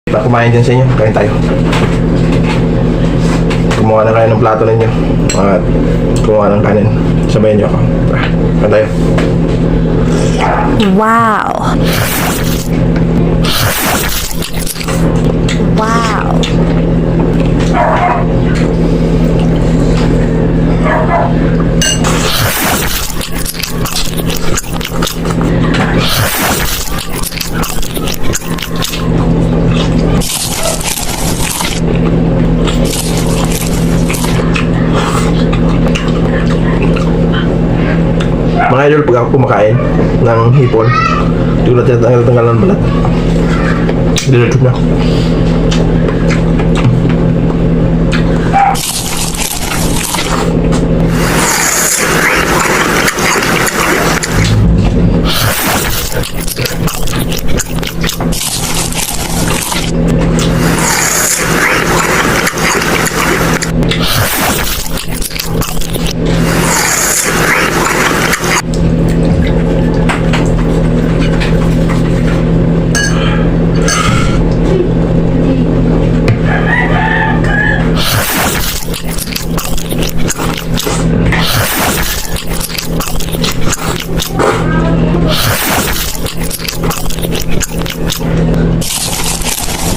Kumain dyan sa inyo, kain tayo. Kumuha na kayo ng plato ninyo at kumuha ng kanin. Sabayan nyo ako. Kain tayo. Wow! Wow! Mga idol, pag ako kumakain ng hipon, hindi ko na tinatanggal ng balat. Diretso na.